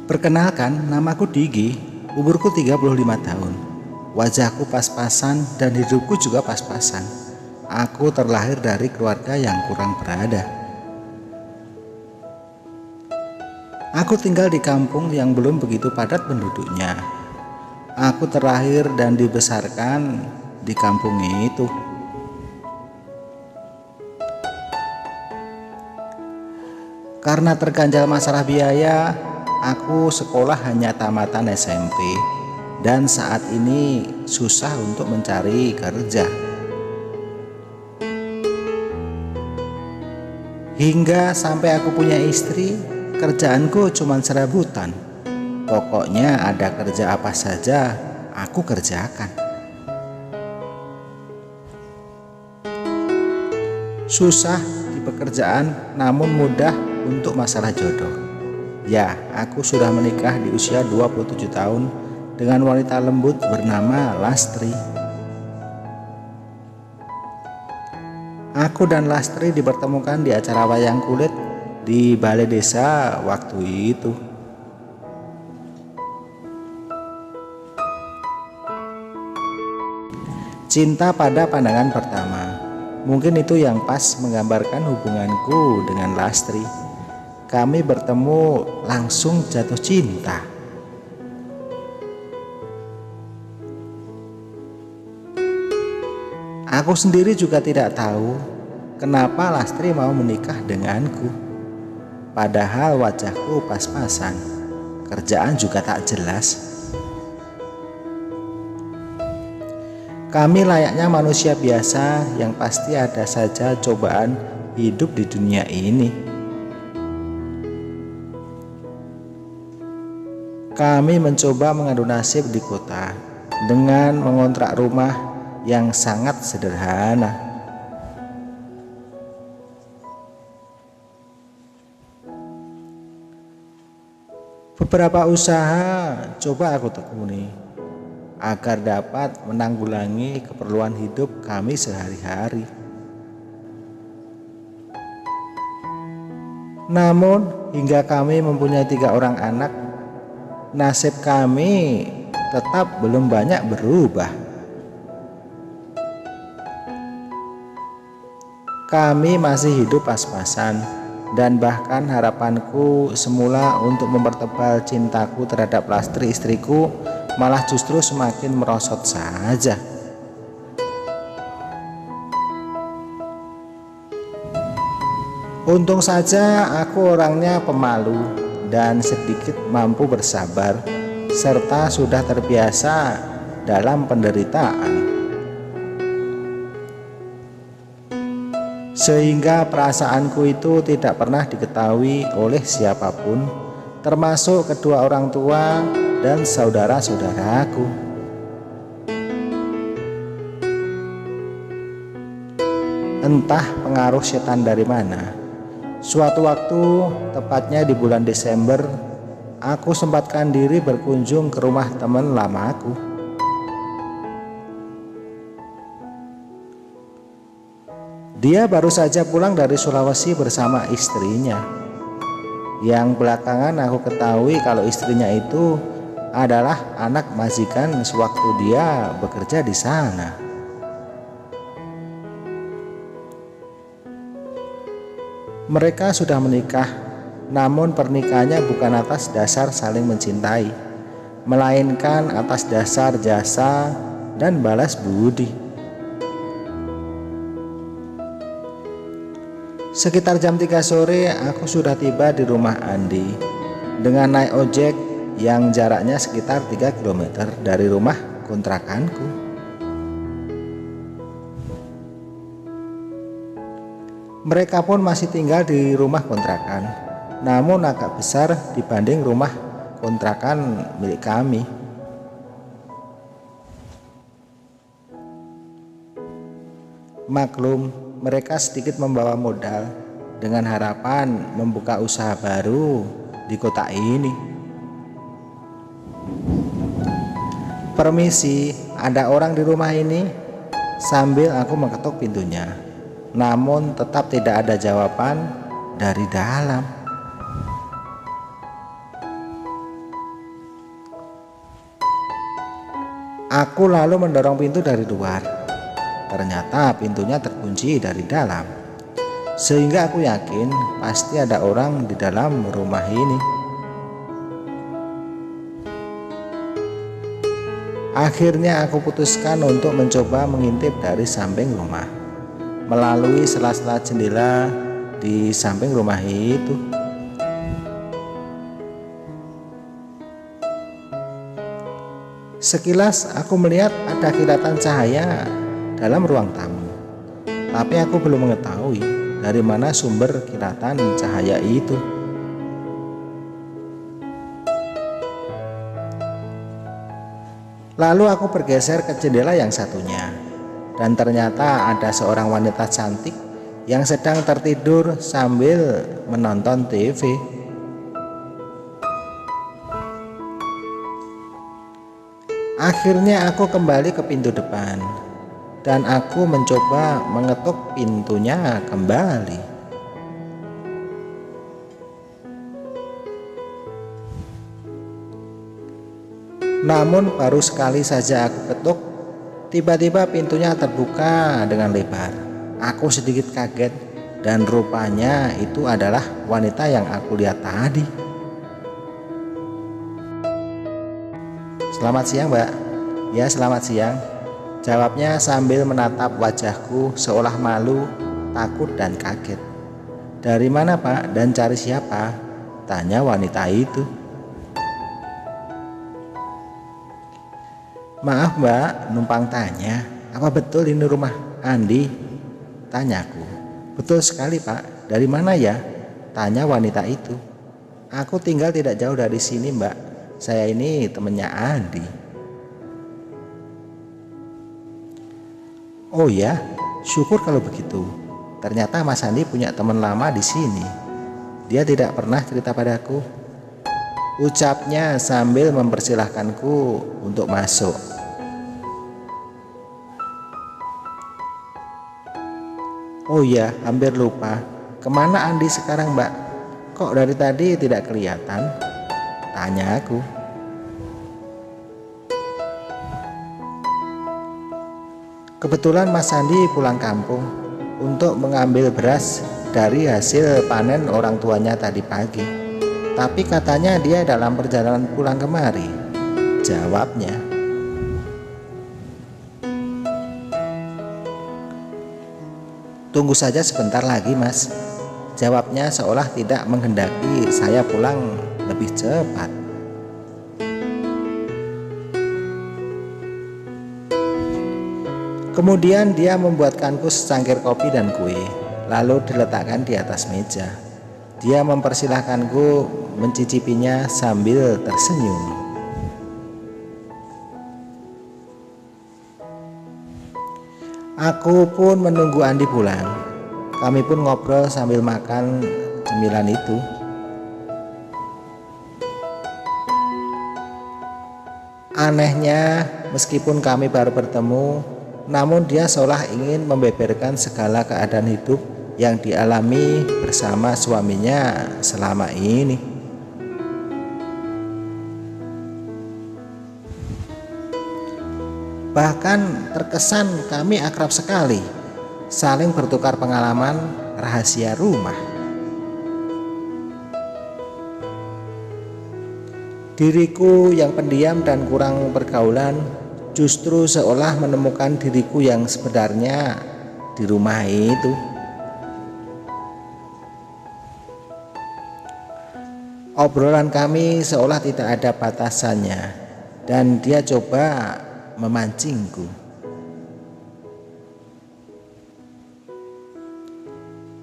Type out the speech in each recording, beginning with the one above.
Perkenalkan, namaku Digi, umurku 35 tahun. Wajahku pas-pasan dan hidupku juga pas-pasan. Aku terlahir dari keluarga yang kurang berada. Aku tinggal di kampung yang belum begitu padat penduduknya. Aku terlahir dan dibesarkan di kampung itu. Karena terganjal masalah biaya, aku sekolah hanya tamatan SMP dan saat ini susah untuk mencari kerja. Hingga sampai aku punya istri, kerjaanku cuma serabutan. Pokoknya ada kerja apa saja aku kerjakan. Susah di pekerjaan namun mudah untuk masalah jodoh. Ya, aku sudah menikah di usia 27 tahun dengan wanita lembut bernama Lastri. Aku dan Lastri dipertemukan di acara wayang kulit di balai desa waktu itu. Cinta pada pandangan pertama. Mungkin itu yang pas menggambarkan hubunganku dengan Lastri. Kami bertemu langsung jatuh cinta. Aku sendiri juga tidak tahu kenapa Lastri mau menikah denganku. Padahal wajahku pas-pasan, kerjaan juga tak jelas. Kami layaknya manusia biasa yang pasti ada saja cobaan hidup di dunia ini. Kami mencoba mengadu nasib di kota dengan mengontrak rumah yang sangat sederhana. Beberapa usaha coba aku tekuni agar dapat menanggulangi keperluan hidup kami sehari-hari. Namun hingga kami mempunyai 3 orang anak, nasib kami tetap belum banyak berubah. Kami masih hidup pas-pasan dan bahkan harapanku semula untuk mempertebal cintaku terhadap Lastri istriku malah justru semakin merosot saja. Untung saja aku orangnya pemalu dan sedikit mampu bersabar serta sudah terbiasa dalam penderitaan. Sehingga perasaanku itu tidak pernah diketahui oleh siapapun, termasuk kedua orang tua dan saudara-saudaraku. Entah pengaruh setan dari mana, suatu waktu, tepatnya di bulan Desember, aku sempatkan diri berkunjung ke rumah teman lamaku. Dia baru saja pulang dari Sulawesi bersama istrinya. Yang belakangan aku ketahui kalau istrinya itu adalah anak majikan sewaktu dia bekerja di sana. Mereka sudah menikah, namun pernikahannya bukan atas dasar saling mencintai, melainkan atas dasar jasa dan balas budi. Sekitar jam 3 sore aku sudah tiba di rumah Andi dengan naik ojek yang jaraknya sekitar 3 km dari rumah kontrakanku. Mereka pun masih tinggal di rumah kontrakan, namun agak besar dibanding rumah kontrakan milik kami. Maklum, mereka sedikit membawa modal dengan harapan membuka usaha baru di kota ini. "Permisi, ada orang di rumah ini?" sambil aku mengetuk pintunya. Namun tetap tidak ada jawaban dari dalam. Aku lalu mendorong pintu dari luar. Ternyata pintunya terkunci dari dalam, sehingga aku yakin pasti ada orang di dalam rumah ini. Akhirnya aku putuskan untuk mencoba mengintip dari samping rumah, melalui sela-sela jendela di samping rumah itu. Sekilas aku melihat ada kilatan cahaya dalam ruang tamu, tapi aku belum mengetahui dari mana sumber kilatan cahaya itu. Lalu aku bergeser ke jendela yang satunya, dan ternyata ada seorang wanita cantik yang sedang tertidur sambil menonton TV. Akhirnya aku kembali ke pintu depan dan aku mencoba mengetuk pintunya kembali. Namun baru sekali saja aku ketuk, tiba-tiba pintunya terbuka dengan lebar. Aku sedikit kaget dan rupanya itu adalah wanita yang aku lihat tadi. "Selamat siang, Mbak." "Ya, selamat siang," jawabnya sambil menatap wajahku seolah malu, takut dan kaget. "Dari mana, Pak, dan cari siapa?" tanya wanita itu. "Maaf, Mbak, numpang tanya, apa betul ini rumah Andi?" tanyaku. "Betul sekali, Pak. Dari mana ya?" tanya wanita itu. "Aku tinggal tidak jauh dari sini, Mbak. Saya ini temannya Andi." "Oh ya, syukur kalau begitu. Ternyata Mas Andi punya teman lama di sini. Dia tidak pernah cerita padaku," ucapnya sambil mempersilahkanku untuk masuk. "Oh ya, hampir lupa. Kemana Andi sekarang, Mbak? Kok dari tadi tidak kelihatan?" tanya aku. "Kebetulan Mas Andi pulang kampung untuk mengambil beras dari hasil panen orang tuanya tadi pagi. Tapi katanya dia dalam perjalanan pulang kemari," jawabnya. "Tunggu saja sebentar lagi, Mas," jawabnya seolah tidak menghendaki saya pulang lebih cepat. Kemudian dia membuatkanku secangkir kopi dan kue, lalu diletakkan di atas meja. Dia mempersilahkanku mencicipinya sambil tersenyum. Aku pun menunggu Andi pulang. Kami pun ngobrol sambil makan cemilan itu. Anehnya, meskipun kami baru bertemu, namun dia seolah ingin membeberkan segala keadaan hidup yang dialami bersama suaminya selama ini. Bahkan terkesan kami akrab sekali, saling bertukar pengalaman rahasia rumah. Diriku yang pendiam dan kurang pergaulan justru seolah menemukan diriku yang sebenarnya di rumah itu. Obrolan kami seolah tidak ada batasannya dan dia coba memancingku.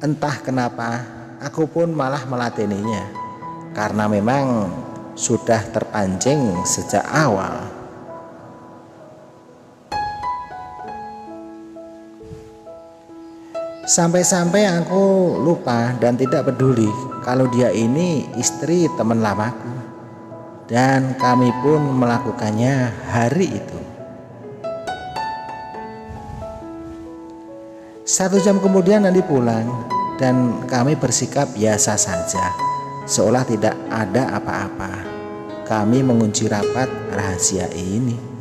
Entah kenapa aku pun malah meladeninya, karena memang sudah terpancing sejak awal. Sampai-sampai aku lupa dan tidak peduli kalau dia ini istri teman lamaku, dan kami pun melakukannya hari itu. 1 jam kemudian Andi pulang dan kami bersikap biasa saja, seolah tidak ada apa-apa. Kami mengunci rapat rahasia ini.